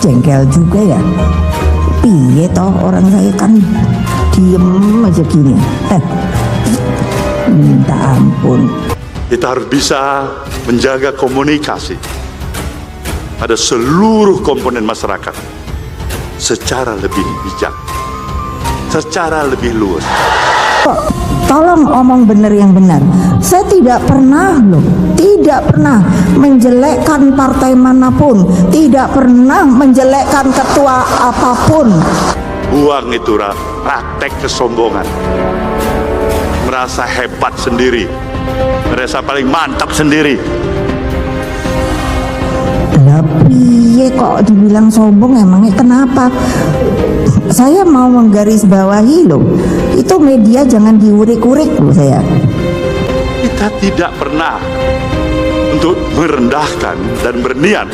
jengkel juga ya. Piye toh orang saya kan diem aja gini. Minta ampun. Kita harus bisa menjaga komunikasi pada seluruh komponen masyarakat secara lebih bijak, secara lebih luas. Tolong omong benar yang benar. Saya tidak pernah menjelekkan partai manapun, tidak pernah menjelekkan ketua apapun. Buang itu praktek kesombongan, merasa hebat sendiri, merasa paling mantap sendiri. Tapi kok dibilang sombong, emangnya kenapa? Saya mau menggarisbawahi loh, itu media jangan diurik-urik loh saya. Kita tidak pernah untuk merendahkan dan berniat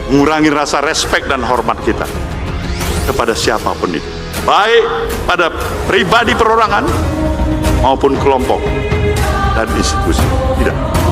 mengurangi rasa respek dan hormat kita kepada siapapun itu, baik pada pribadi perorangan maupun kelompok dan institusi. Tidak.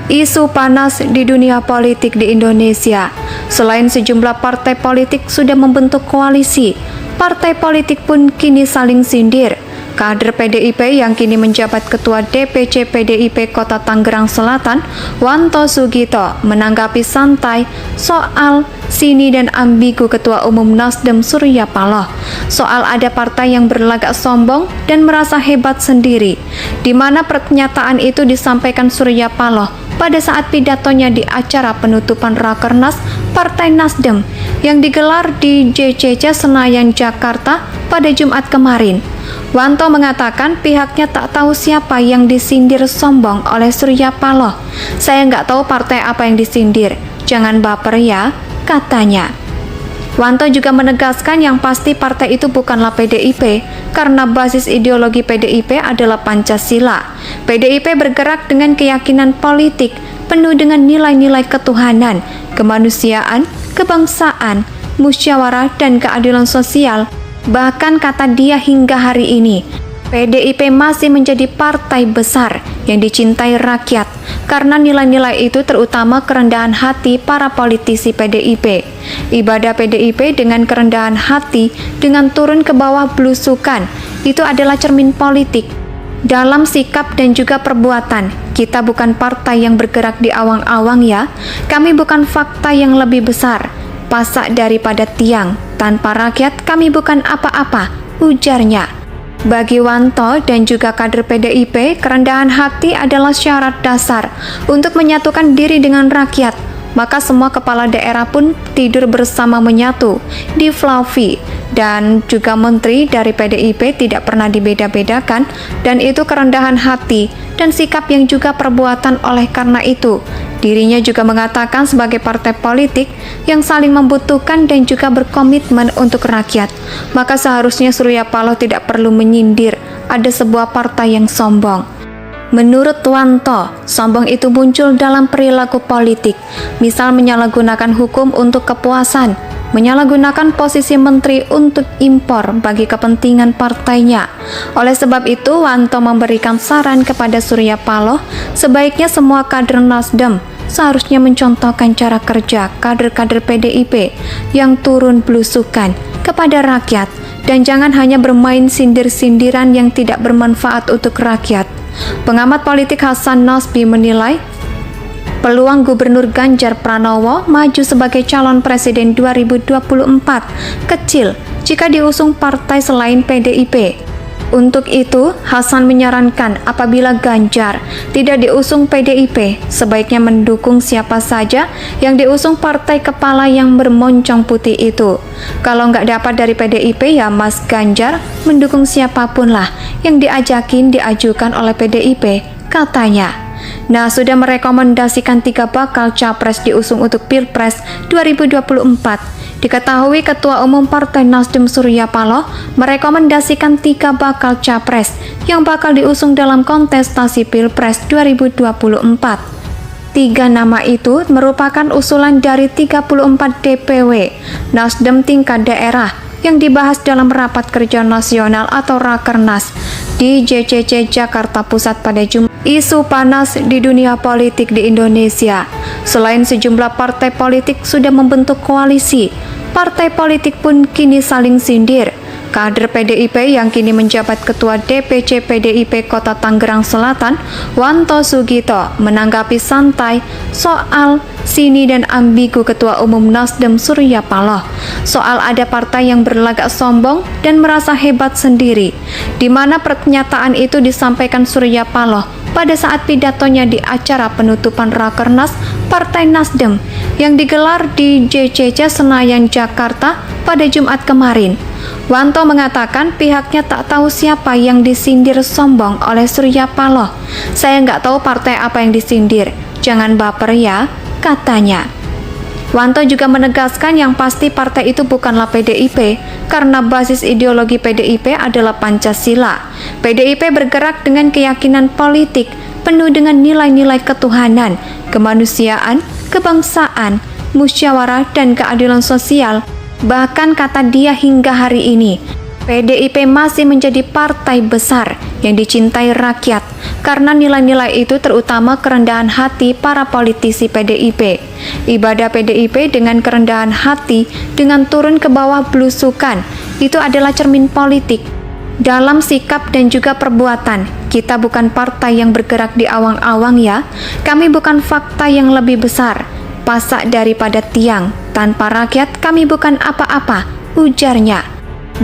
Isu panas di dunia politik di Indonesia. Selain sejumlah partai politik sudah membentuk koalisi, partai politik pun kini saling sindir. Kader PDIP yang kini menjabat Ketua DPC PDIP Kota Tangerang Selatan, Wanto Sugito, menanggapi santai soal sini dan ambigu Ketua Umum Nasdem Surya Paloh soal ada partai yang berlagak sombong dan merasa hebat sendiri, di mana pernyataan itu disampaikan Surya Paloh pada saat pidatonya di acara penutupan Rakernas Partai Nasdem yang digelar di JCC Senayan, Jakarta pada Jumat kemarin. Wanto mengatakan pihaknya tak tahu siapa yang disindir sombong oleh Surya Paloh. Saya nggak tahu partai apa yang disindir, jangan baper ya, katanya. Wanto juga menegaskan yang pasti partai itu bukanlah PDIP karena basis ideologi PDIP adalah Pancasila. PDIP bergerak dengan keyakinan politik penuh dengan nilai-nilai ketuhanan, kemanusiaan, kebangsaan, musyawarah, dan keadilan sosial. Bahkan kata dia hingga hari ini, PDIP masih menjadi partai besar yang dicintai rakyat karena nilai-nilai itu terutama kerendahan hati para politisi PDIP. Ibadah PDIP dengan kerendahan hati, dengan turun ke bawah belusukan, itu adalah cermin politik. Dalam sikap dan juga perbuatan, kita bukan partai yang bergerak di awang-awang ya. Kami bukan fakta yang lebih besar, pasak daripada tiang. Tanpa rakyat kami bukan apa-apa, ujarnya. Bagi Wanto dan juga kader PDIP, kerendahan hati adalah syarat dasar untuk menyatukan diri dengan rakyat. Maka semua kepala daerah pun tidur bersama menyatu di Fluffy, dan juga menteri dari PDIP tidak pernah dibeda-bedakan, dan itu kerendahan hati dan sikap yang juga perbuatan. Oleh karena itu, dirinya juga mengatakan sebagai partai politik yang saling membutuhkan dan juga berkomitmen untuk rakyat, maka seharusnya Surya Paloh tidak perlu menyindir ada sebuah partai yang sombong. Menurut Wanto, sombong itu muncul dalam perilaku politik, misal menyalahgunakan hukum untuk kepuasan, menyalahgunakan posisi menteri untuk impor bagi kepentingan partainya. Oleh sebab itu, Wanto memberikan saran kepada Surya Paloh, sebaiknya semua kader Nasdem seharusnya mencontohkan cara kerja kader-kader PDIP yang turun belusukan kepada rakyat dan jangan hanya bermain sindir-sindiran yang tidak bermanfaat untuk rakyat. Pengamat politik Hasan Nasbi menilai peluang Gubernur Ganjar Pranowo maju sebagai calon presiden 2024 kecil jika diusung partai selain PDIP. Untuk itu, Hasan menyarankan apabila Ganjar tidak diusung PDIP, sebaiknya mendukung siapa saja yang diusung partai kepala yang bermoncong putih itu. Kalau nggak dapat dari PDIP, ya Mas Ganjar mendukung siapapun lah yang diajukan oleh PDIP, katanya. Nah, sudah merekomendasikan 3 bakal capres diusung untuk Pilpres 2024. Diketahui Ketua Umum Partai Nasdem Surya Paloh merekomendasikan 3 bakal capres yang bakal diusung dalam kontestasi Pilpres 2024. 3 nama itu merupakan usulan dari 34 DPW Nasdem tingkat daerah yang dibahas dalam rapat kerja nasional atau Rakernas di JCC Jakarta Pusat pada Jumat. Isu panas di dunia politik di Indonesia. Selain sejumlah partai politik sudah membentuk koalisi, partai politik pun kini saling sindir. Kader PDIP yang kini menjabat Ketua DPC PDIP Kota Tangerang Selatan, Wanto Sugito, menanggapi santai soal sini dan ambigu Ketua Umum Nasdem Surya Paloh soal ada partai yang berlagak sombong dan merasa hebat sendiri, di mana pernyataan itu disampaikan Surya Paloh pada saat pidatonya di acara penutupan Rakernas Partai Nasdem yang digelar di JCC Senayan, Jakarta pada Jumat kemarin. Wanto mengatakan pihaknya tak tahu siapa yang disindir sombong oleh Surya Paloh. Saya nggak tahu partai apa yang disindir. Jangan baper ya, katanya. Wanto juga menegaskan yang pasti partai itu bukanlah PDIP karena basis ideologi PDIP adalah Pancasila. PDIP bergerak dengan keyakinan politik penuh dengan nilai-nilai ketuhanan, kemanusiaan, kebangsaan, musyawarah, dan keadilan sosial. Bahkan kata dia hingga hari ini, PDIP masih menjadi partai besar yang dicintai rakyat karena nilai-nilai itu terutama kerendahan hati para politisi PDIP. Ibadah PDIP dengan kerendahan hati dengan turun ke bawah belusukan itu adalah cermin politik. Dalam sikap dan juga perbuatan, kita bukan partai yang bergerak di awang-awang ya. Kami bukan fakta yang lebih besar, pasak daripada tiang. Tanpa rakyat, kami bukan apa-apa, ujarnya.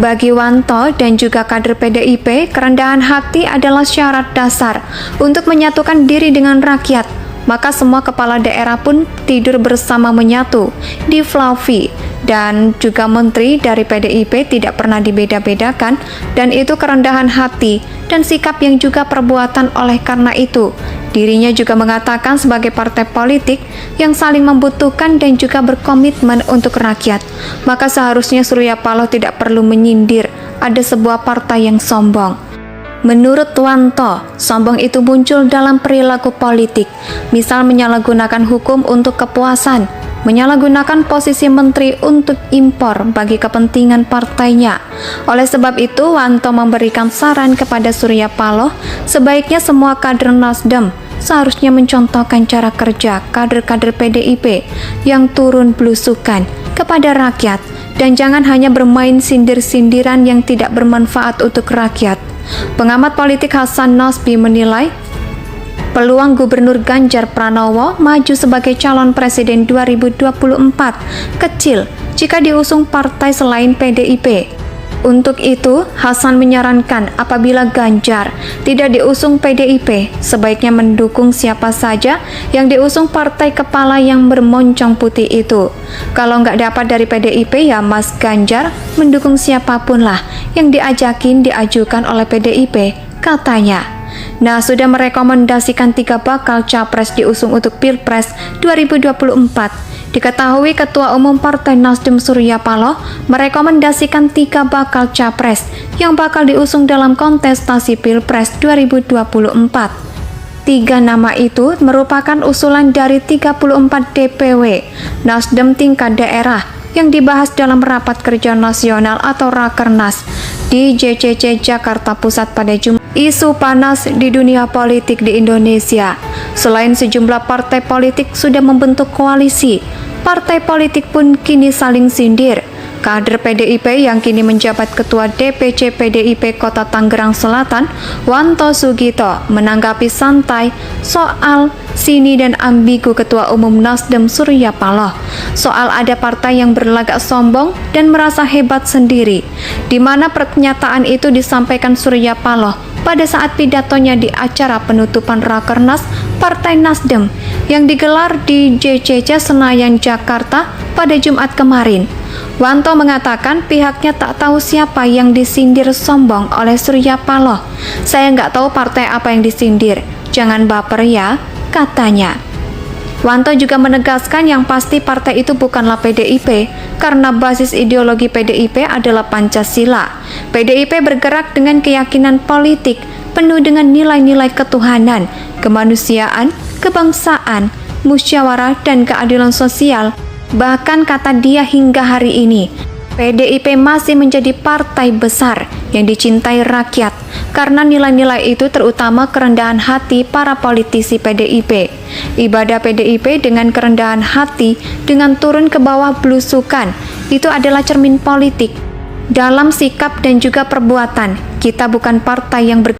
Bagi Wanto dan juga kader PDIP, kerendahan hati adalah syarat dasar untuk menyatukan diri dengan rakyat. Maka semua kepala daerah pun tidur bersama menyatu di Fluffy. Dan juga menteri dari PDIP tidak pernah dibeda-bedakan, dan itu kerendahan hati dan sikap yang juga perbuatan. Oleh karena itu, dirinya juga mengatakan sebagai partai politik yang saling membutuhkan dan juga berkomitmen untuk rakyat, maka seharusnya Surya Paloh tidak perlu menyindir ada sebuah partai yang sombong. Menurut Wanto, sombong itu muncul dalam perilaku politik, misal menyalahgunakan hukum untuk kepuasan, menyalahgunakan posisi menteri untuk impor bagi kepentingan partainya. Oleh sebab itu, Wanto memberikan saran kepada Surya Paloh, sebaiknya semua kader Nasdem seharusnya mencontohkan cara kerja kader-kader PDIP yang turun belusukan kepada rakyat dan jangan hanya bermain sindir-sindiran yang tidak bermanfaat untuk rakyat. Pengamat politik Hasan Nasbi menilai peluang Gubernur Ganjar Pranowo maju sebagai calon presiden 2024 kecil jika diusung partai selain PDIP. Untuk itu, Hasan menyarankan apabila Ganjar tidak diusung PDIP, sebaiknya mendukung siapa saja yang diusung partai kepala yang bermoncong putih itu. Kalau nggak dapat dari PDIP, ya Mas Ganjar mendukung siapapun lah yang diajukan oleh PDIP, katanya. Nah, sudah merekomendasikan 3 bakal capres diusung untuk Pilpres 2024. Diketahui Ketua Umum Partai Nasdem Surya Paloh merekomendasikan 3 bakal capres yang bakal diusung dalam kontestasi Pilpres 2024. 3 nama itu merupakan usulan dari 34 DPW Nasdem tingkat daerah yang dibahas dalam rapat kerja nasional atau Rakernas di JCC Jakarta Pusat pada Jumat. Isu panas di dunia politik di Indonesia. Selain sejumlah partai politik sudah membentuk koalisi, partai politik pun kini saling sindir. Kader PDIP yang kini menjabat Ketua DPC PDIP Kota Tangerang Selatan, Wanto Sugito, menanggapi santai soal sini dan ambigu Ketua Umum Nasdem Surya Paloh soal ada partai yang berlagak sombong dan merasa hebat sendiri, di mana pernyataan itu disampaikan Surya Paloh pada saat pidatonya di acara penutupan Rakernas Partai Nasdem yang digelar di JCC Senayan, Jakarta pada Jumat kemarin. Wanto mengatakan pihaknya tak tahu siapa yang disindir sombong oleh Surya Paloh. Saya nggak tahu partai apa yang disindir. Jangan baper ya, katanya. Wanto juga menegaskan yang pasti partai itu bukanlah PDIP karena basis ideologi PDIP adalah Pancasila. PDIP bergerak dengan keyakinan politik penuh dengan nilai-nilai ketuhanan, kemanusiaan, kebangsaan, musyawarah, dan keadilan sosial. Bahkan kata dia hingga hari ini, PDIP masih menjadi partai besar yang dicintai rakyat, karena nilai-nilai itu terutama kerendahan hati para politisi PDIP. Ibadah PDIP dengan kerendahan hati, dengan turun ke bawah belusukan, itu adalah cermin politik. Dalam sikap dan juga perbuatan, kita bukan partai yang